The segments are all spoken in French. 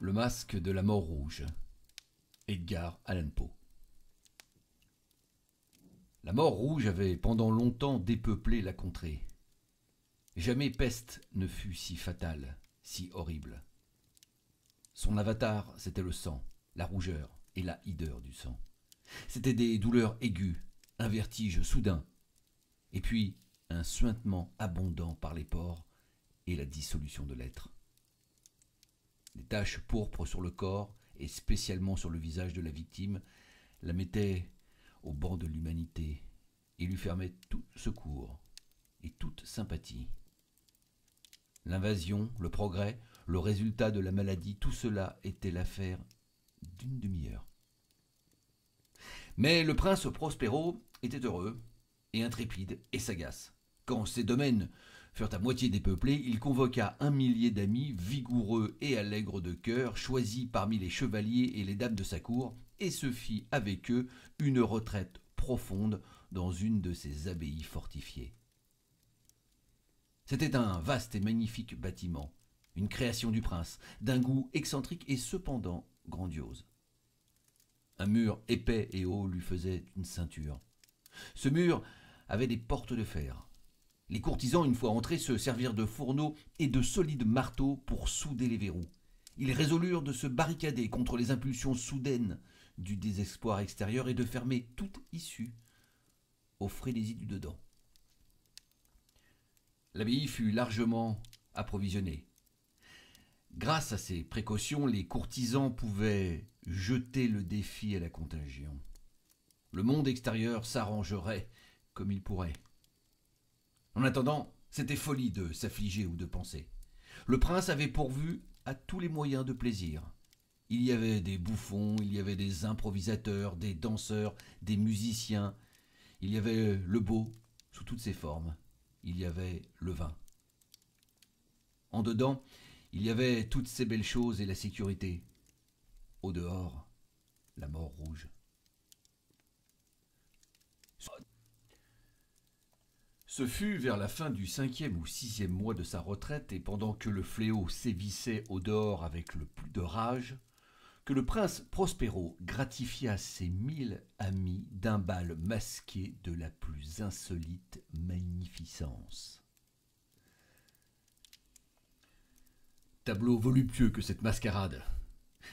Le masque de la mort rouge. Edgar Allan Poe. La mort rouge avait pendant longtemps dépeuplé la contrée. Jamais peste ne fut si fatale, si horrible. Son avatar, c'était le sang, la rougeur et la hideur du sang. C'étaient des douleurs aiguës, un vertige soudain, et puis un suintement abondant par les pores et la dissolution de l'être. Les taches pourpres sur le corps, et spécialement sur le visage de la victime, la mettaient au banc de l'humanité et lui fermaient tout secours et toute sympathie. L'invasion, le progrès, le résultat de la maladie, tout cela était l'affaire d'une demi-heure. Mais le prince Prospero était heureux et intrépide et sagace. Quand ses domaines furent à moitié dépeuplés, il convoqua 1 millier d'amis vigoureux et allègres de cœur, choisis parmi les chevaliers et les dames de sa cour, et se fit avec eux une retraite profonde dans une de ses abbayes fortifiées. C'était un vaste et magnifique bâtiment, une création du prince, d'un goût excentrique et cependant grandiose. Un mur épais et haut lui faisait une ceinture. Ce mur avait des portes de fer. Les courtisans, une fois entrés, se servirent de fourneaux et de solides marteaux pour souder les verrous. Ils résolurent de se barricader contre les impulsions soudaines du désespoir extérieur et de fermer toute issue aux frénésies du dedans. L'abbaye fut largement approvisionnée. Grâce à ces précautions, les courtisans pouvaient jeter le défi à la contagion. Le monde extérieur s'arrangerait comme il pourrait. En attendant, c'était folie de s'affliger ou de penser. Le prince avait pourvu à tous les moyens de plaisir. Il y avait des bouffons, il y avait des improvisateurs, des danseurs, des musiciens. Il y avait le beau sous toutes ses formes. Il y avait le vin. En dedans, il y avait toutes ces belles choses et la sécurité. Au dehors, la mort rouge. Ce fut vers la fin du 5e ou 6e mois de sa retraite, et pendant que le fléau sévissait au dehors avec le plus de rage, que le prince Prospero gratifia ses 1000 amis d'un bal masqué de la plus insolite magnificence. Tableau voluptueux que cette mascarade.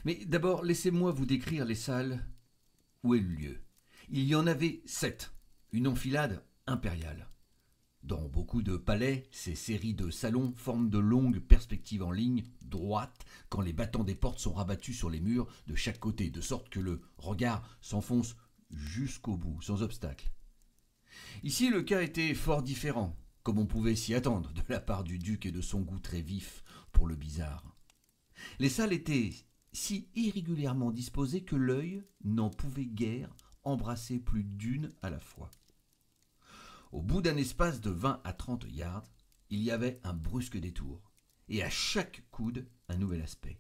Mais d'abord, laissez-moi vous décrire les salles où est le lieu. Il y en avait 7, une enfilade impériale. Dans beaucoup de palais, ces séries de salons forment de longues perspectives en ligne droite quand les battants des portes sont rabattus sur les murs de chaque côté, de sorte que le regard s'enfonce jusqu'au bout, sans obstacle. Ici, le cas était fort différent, comme on pouvait s'y attendre de la part du duc et de son goût très vif pour le bizarre. Les salles étaient si irrégulièrement disposées que l'œil n'en pouvait guère embrasser plus d'une à la fois. Au bout d'un espace de 20 à 30 yards, il y avait un brusque détour, et à chaque coude, un nouvel aspect.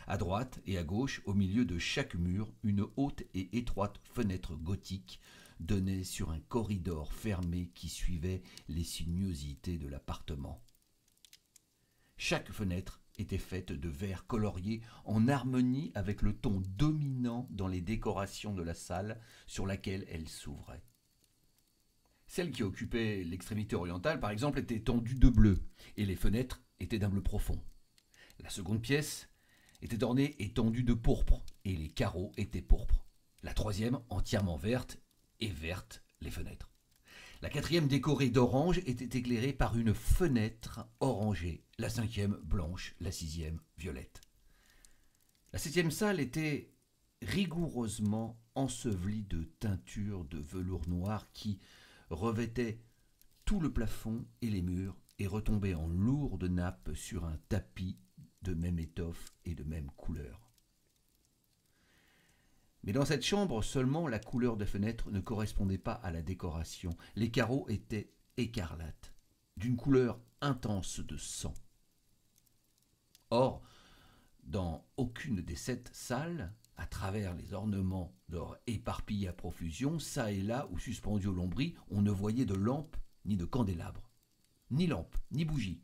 À droite et à gauche, au milieu de chaque mur, une haute et étroite fenêtre gothique donnait sur un corridor fermé qui suivait les sinuosités de l'appartement. Chaque fenêtre était faite de verre colorié en harmonie avec le ton dominant dans les décorations de la salle sur laquelle elle s'ouvrait. Celle qui occupait l'extrémité orientale, par exemple, était tendue de bleu, et les fenêtres étaient d'un bleu profond. La seconde pièce était ornée et tendue de pourpre, et les carreaux étaient pourpres. La troisième, entièrement verte, et verte les fenêtres. La quatrième, décorée d'orange, était éclairée par une fenêtre orangée. La cinquième, blanche, la sixième, violette. La septième salle était rigoureusement ensevelie de teintures de velours noir qui revêtait tout le plafond et les murs et retombait en lourdes nappes sur un tapis de même étoffe et de même couleur. Mais dans cette chambre seulement, la couleur des fenêtres ne correspondait pas à la décoration. Les carreaux étaient écarlates, d'une couleur intense de sang. Or, dans aucune des 7 salles, à travers les ornements d'or éparpillés à profusion, çà et là ou suspendus aux lambris, on ne voyait de lampe ni de candélabre. Ni lampe, ni bougie.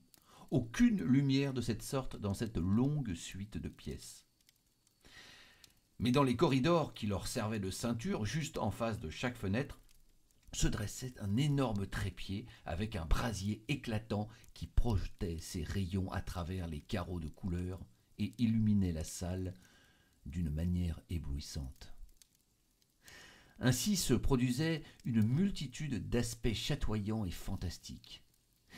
aucune lumière de cette sorte dans cette longue suite de pièces. Mais dans les corridors qui leur servaient de ceinture, juste en face de chaque fenêtre, se dressait un énorme trépied avec un brasier éclatant qui projetait ses rayons à travers les carreaux de couleur et illuminait la salle d'une manière éblouissante. Ainsi se produisait une multitude d'aspects chatoyants et fantastiques.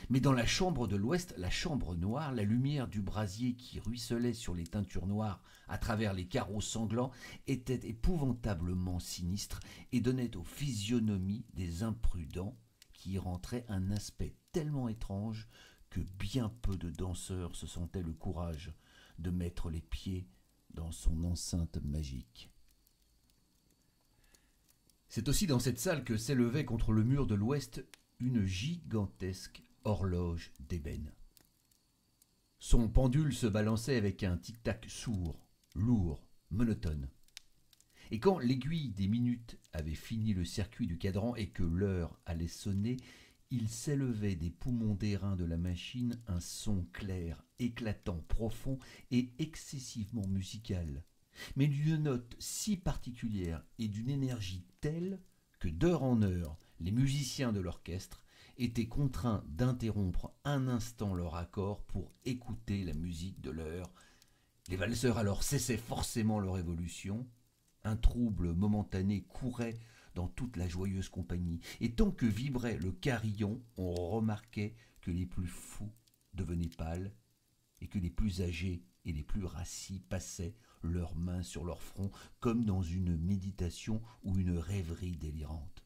Mais dans la chambre de l'ouest, la chambre noire, la lumière du brasier qui ruisselait sur les teintures noires à travers les carreaux sanglants était épouvantablement sinistre et donnait aux physionomies des imprudents qui y rentraient un aspect tellement étrange que bien peu de danseurs se sentaient le courage de mettre les pieds dans son enceinte magique. C'est aussi dans cette salle que s'élevait contre le mur de l'ouest une gigantesque horloge d'ébène. Son pendule se balançait avec un tic-tac sourd, lourd, monotone. Et quand l'aiguille des minutes avait fini le circuit du cadran et que l'heure allait sonner, il s'élevait des poumons d'airain de la machine un son clair, éclatant, profond et excessivement musical, mais d'une note si particulière et d'une énergie telle que d'heure en heure, les musiciens de l'orchestre étaient contraints d'interrompre un instant leur accord pour écouter la musique de l'heure. Les valseurs alors cessaient forcément leur évolution. Un trouble momentané courait dans toute la joyeuse compagnie, et tant que vibrait le carillon, on remarquait que les plus fous devenaient pâles, et que les plus âgés et les plus rassis passaient leurs mains sur leur front, comme dans une méditation ou une rêverie délirante.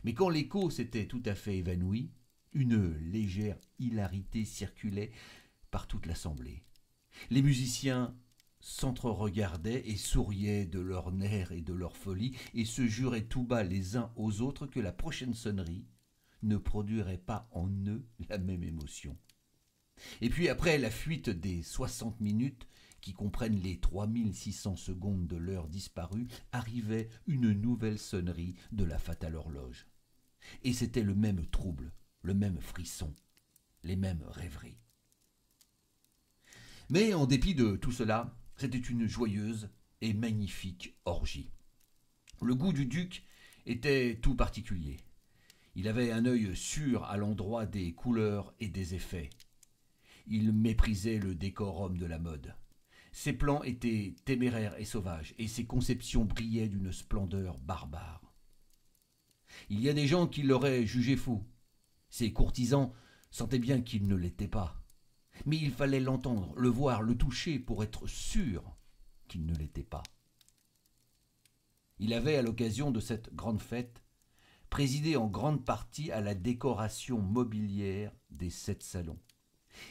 Mais quand l'écho s'était tout à fait évanoui, une légère hilarité circulait par toute l'assemblée. Les musiciens s'entre-regardaient et souriaient de leurs nerfs et de leur folie, et se juraient tout bas les uns aux autres que la prochaine sonnerie ne produirait pas en eux la même émotion. Et puis après la fuite des 60 minutes, qui comprennent les 3600 secondes de l'heure disparue, arrivait une nouvelle sonnerie de la fatale horloge. Et c'était le même trouble, le même frisson, les mêmes rêveries. Mais en dépit de tout cela, c'était une joyeuse et magnifique orgie. Le goût du duc était tout particulier. Il avait un œil sûr à l'endroit des couleurs et des effets. Il méprisait le décorum de la mode. Ses plans étaient téméraires et sauvages, et ses conceptions brillaient d'une splendeur barbare. Il y a des gens qui l'auraient jugé fou. Ses courtisans sentaient bien qu'il ne l'était pas. Mais il fallait l'entendre, le voir, le toucher pour être sûr qu'il ne l'était pas. Il avait, à l'occasion de cette grande fête, présidé en grande partie à la décoration mobilière des 7 salons.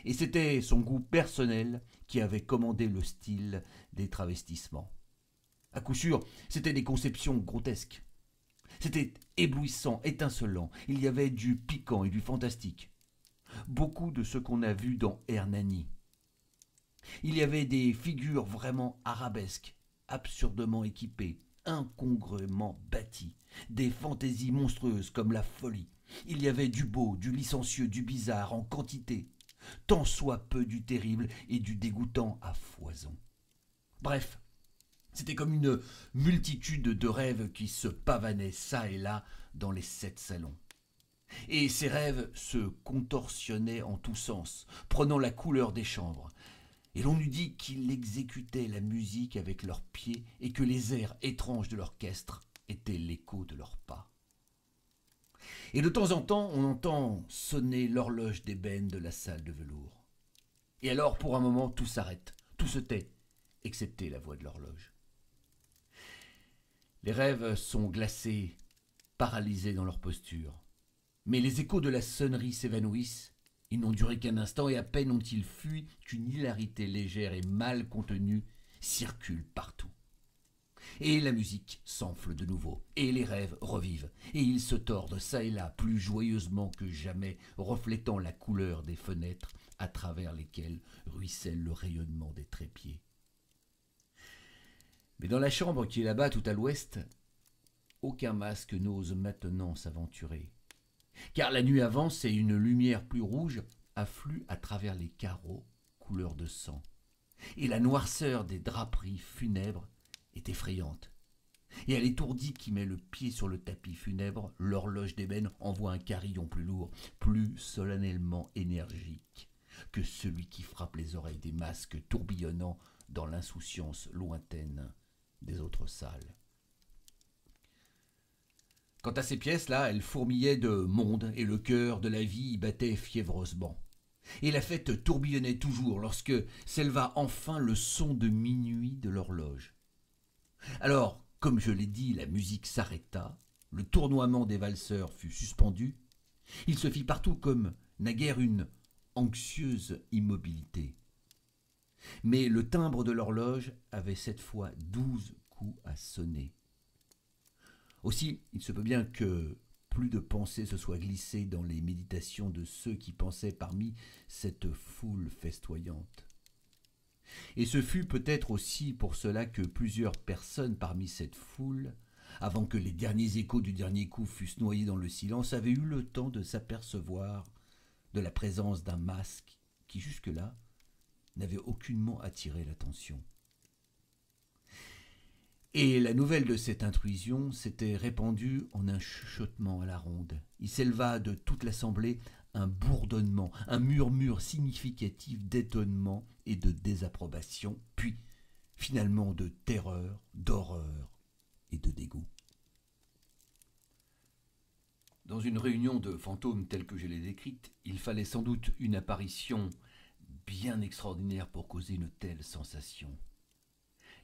Et c'était son goût personnel qui avait commandé le style des travestissements. À coup sûr, c'étaient des conceptions grotesques. C'était éblouissant, étincelant, il y avait du piquant et du fantastique. Beaucoup de ce qu'on a vu dans Hernani. Il y avait des figures vraiment arabesques, absurdement équipées, incongruement bâties, des fantaisies monstrueuses comme la folie. Il y avait du beau, du licencieux, du bizarre en quantité, tant soit peu du terrible et du dégoûtant à foison. Bref, c'était comme une multitude de rêves qui se pavanaient çà et là dans les 7 salons. Et ces rêves se contorsionnaient en tous sens, prenant la couleur des chambres. Et l'on eût dit qu'ils exécutaient la musique avec leurs pieds et que les airs étranges de l'orchestre étaient l'écho de leurs pas. Et de temps en temps, on entend sonner l'horloge d'ébène de la salle de velours. Et alors, pour un moment, tout s'arrête, tout se tait, excepté la voix de l'horloge. Les rêves sont glacés, paralysés dans leur posture. Mais les échos de la sonnerie s'évanouissent. Ils n'ont duré qu'un instant et à peine ont-ils fui qu'une hilarité légère et mal contenue circule partout. Et la musique s'enfle de nouveau, et les rêves revivent, et ils se tordent çà et là plus joyeusement que jamais, reflétant la couleur des fenêtres à travers lesquelles ruisselle le rayonnement des trépieds. Mais dans la chambre qui est là-bas tout à l'ouest, aucun masque n'ose maintenant s'aventurer. Car la nuit avance et une lumière plus rouge afflue à travers les carreaux couleur de sang, et la noirceur des draperies funèbres est effrayante. Et à l'étourdi qui met le pied sur le tapis funèbre, l'horloge d'ébène envoie un carillon plus lourd, plus solennellement énergique que celui qui frappe les oreilles des masques tourbillonnant dans l'insouciance lointaine des autres salles. Quant à ces pièces-là, elles fourmillaient de monde et le cœur de la vie y battait fiévreusement. Et la fête tourbillonnait toujours lorsque s'éleva enfin le son de minuit de l'horloge. Alors, comme je l'ai dit, la musique s'arrêta, le tournoiement des valseurs fut suspendu, il se fit partout comme naguère une anxieuse immobilité. Mais le timbre de l'horloge avait cette fois 12 coups à sonner. Aussi, il se peut bien que plus de pensées se soient glissées dans les méditations de ceux qui pensaient parmi cette foule festoyante. Et ce fut peut-être aussi pour cela que plusieurs personnes parmi cette foule, avant que les derniers échos du dernier coup fussent noyés dans le silence, avaient eu le temps de s'apercevoir de la présence d'un masque qui jusque-là n'avait aucunement attiré l'attention. Et la nouvelle de cette intrusion s'était répandue en un chuchotement à la ronde. Il s'éleva de toute l'assemblée un bourdonnement, un murmure significatif d'étonnement et de désapprobation, puis finalement de terreur, d'horreur et de dégoût. Dans une réunion de fantômes telle que je l'ai décrite, il fallait sans doute une apparition bien extraordinaire pour causer une telle sensation.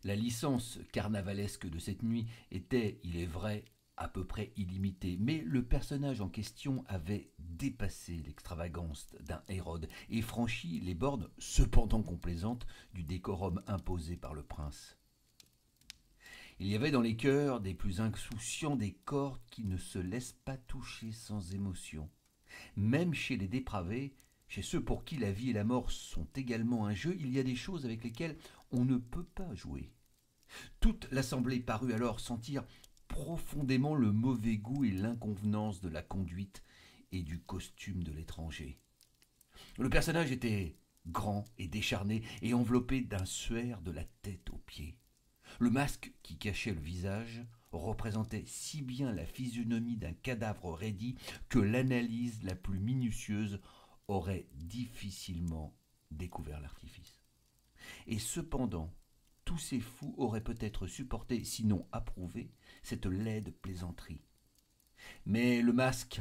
La licence carnavalesque de cette nuit était, il est vrai, à peu près illimitée, mais le personnage en question avait dépassé l'extravagance d'un Hérode et franchi les bornes, cependant complaisantes, du décorum imposé par le prince. Il y avait dans les cœurs des plus insouciants des corps qui ne se laissent pas toucher sans émotion. Même chez les dépravés, chez ceux pour qui la vie et la mort sont également un jeu, il y a des choses avec lesquelles on ne peut pas jouer. Toute l'assemblée parut alors sentir profondément le mauvais goût et l'inconvenance de la conduite et du costume de l'étranger. Le personnage était grand et décharné et enveloppé d'un suaire de la tête aux pieds. Le masque qui cachait le visage représentait si bien la physionomie d'un cadavre raidi que l'analyse la plus minutieuse aurait difficilement découvert l'artifice. Et cependant, tous ces fous auraient peut-être supporté, sinon approuvé, cette laide plaisanterie. Mais le masque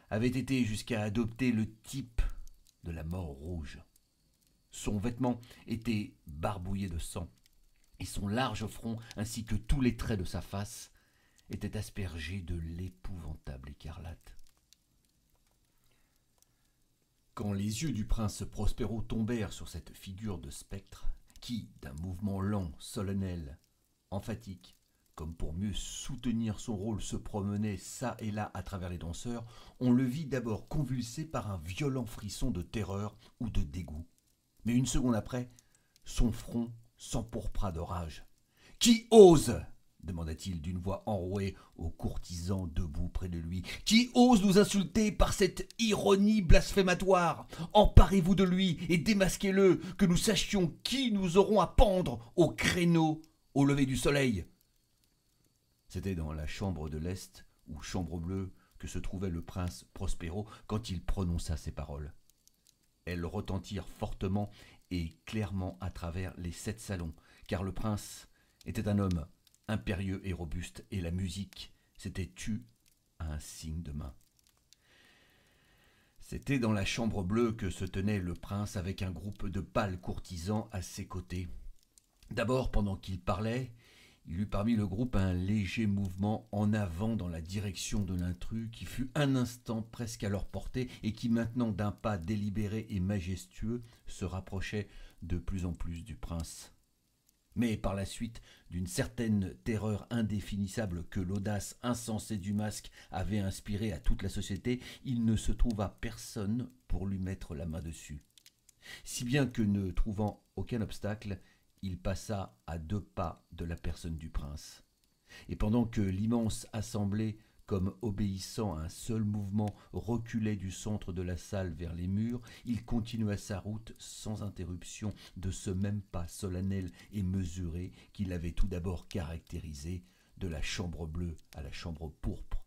avait été jusqu'à adopter le type de la mort rouge. Son vêtement était barbouillé de sang, et son large front, ainsi que tous les traits de sa face, étaient aspergés de l'épouvantable écarlate. Quand les yeux du prince Prospero tombèrent sur cette figure de spectre, qui, d'un mouvement lent, solennel, emphatique, comme pour mieux soutenir son rôle, se promenait çà et là à travers les danseurs, on le vit d'abord convulsé par un violent frisson de terreur ou de dégoût. Mais une seconde après, son front s'empourpra de rage. « Qui ose ?» demanda-t-il d'une voix enrouée aux courtisans debout près de lui. « Qui ose nous insulter par cette ironie blasphématoire ? Emparez-vous de lui et démasquez-le, que nous sachions qui nous aurons à pendre au créneau au lever du soleil. » C'était dans la chambre de l'Est, ou chambre bleue, que se trouvait le prince Prospero quand il prononça ces paroles. Elles retentirent fortement et clairement à travers les 7 salons, car le prince était un homme impérieux et robuste, et la musique s'était tue à un signe de main. C'était dans la chambre bleue que se tenait le prince avec un groupe de pâles courtisans à ses côtés. D'abord, pendant qu'il parlait, il eut parmi le groupe un léger mouvement en avant dans la direction de l'intrus qui fut un instant presque à leur portée et qui maintenant d'un pas délibéré et majestueux se rapprochait de plus en plus du prince. Mais par la suite, d'une certaine terreur indéfinissable que l'audace insensée du masque avait inspirée à toute la société, il ne se trouva personne pour lui mettre la main dessus. Si bien que, ne trouvant aucun obstacle, il passa à 2 pas de la personne du prince. Et pendant que l'immense assemblée comme obéissant à un seul mouvement, reculait du centre de la salle vers les murs, il continua sa route sans interruption de ce même pas solennel et mesuré qui l'avait tout d'abord caractérisé, de la chambre bleue à la chambre pourpre,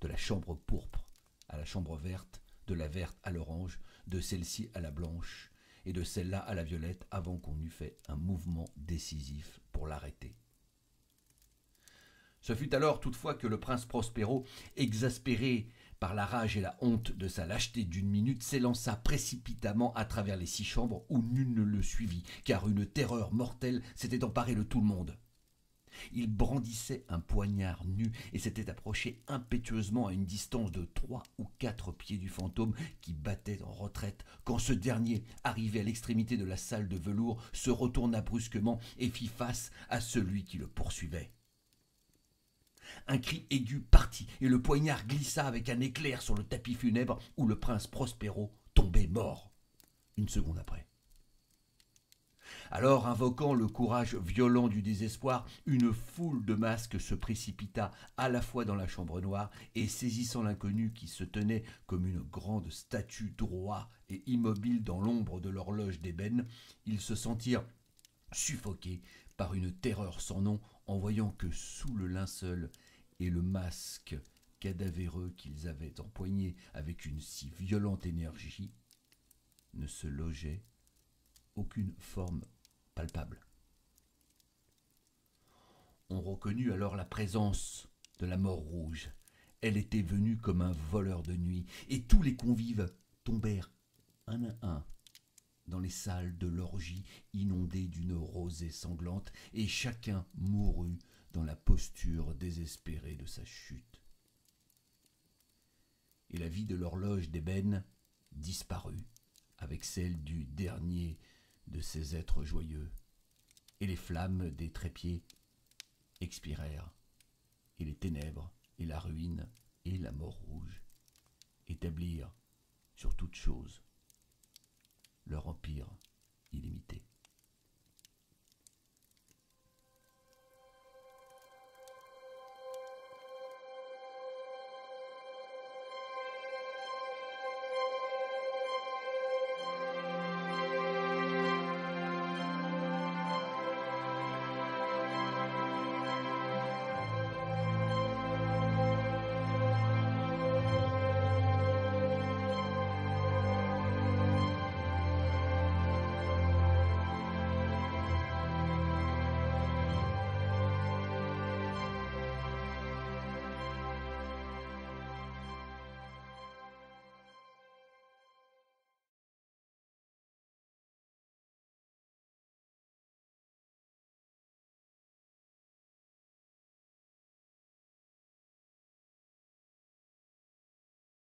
de la chambre pourpre à la chambre verte, de la verte à l'orange, de celle-ci à la blanche, et de celle-là à la violette, avant qu'on eût fait un mouvement décisif pour l'arrêter. Ce fut alors toutefois que le prince Prospero, exaspéré par la rage et la honte de sa lâcheté d'une minute, s'élança précipitamment à travers les 6 chambres où nul ne le suivit, car une terreur mortelle s'était emparée de tout le monde. Il brandissait un poignard nu et s'était approché impétueusement à une distance de 3 ou 4 pieds du fantôme qui battait en retraite, quand ce dernier, arrivé à l'extrémité de la salle de velours, se retourna brusquement et fit face à celui qui le poursuivait. Un cri aigu partit, et le poignard glissa avec un éclair sur le tapis funèbre où le prince Prospero tombait mort, une seconde après. Alors, invoquant le courage violent du désespoir, une foule de masques se précipita à la fois dans la chambre noire et, saisissant l'inconnu qui se tenait comme une grande statue droit et immobile dans l'ombre de l'horloge d'ébène, ils se sentirent suffoqués par une terreur sans nom en voyant que sous le linceul et le masque cadavéreux qu'ils avaient empoigné avec une si violente énergie ne se logeait aucune forme palpable. On reconnut alors la présence de la mort rouge. Elle était venue comme un voleur de nuit, et tous les convives tombèrent un à un dans les salles de l'orgie inondées d'une rosée sanglante, et chacun mourut dans la posture désespérée de sa chute. Et la vie de l'horloge d'ébène disparut avec celle du dernier de ces êtres joyeux, et les flammes des trépieds expirèrent, et les ténèbres et la ruine et la mort rouge établirent sur toute chose leur empire illimité.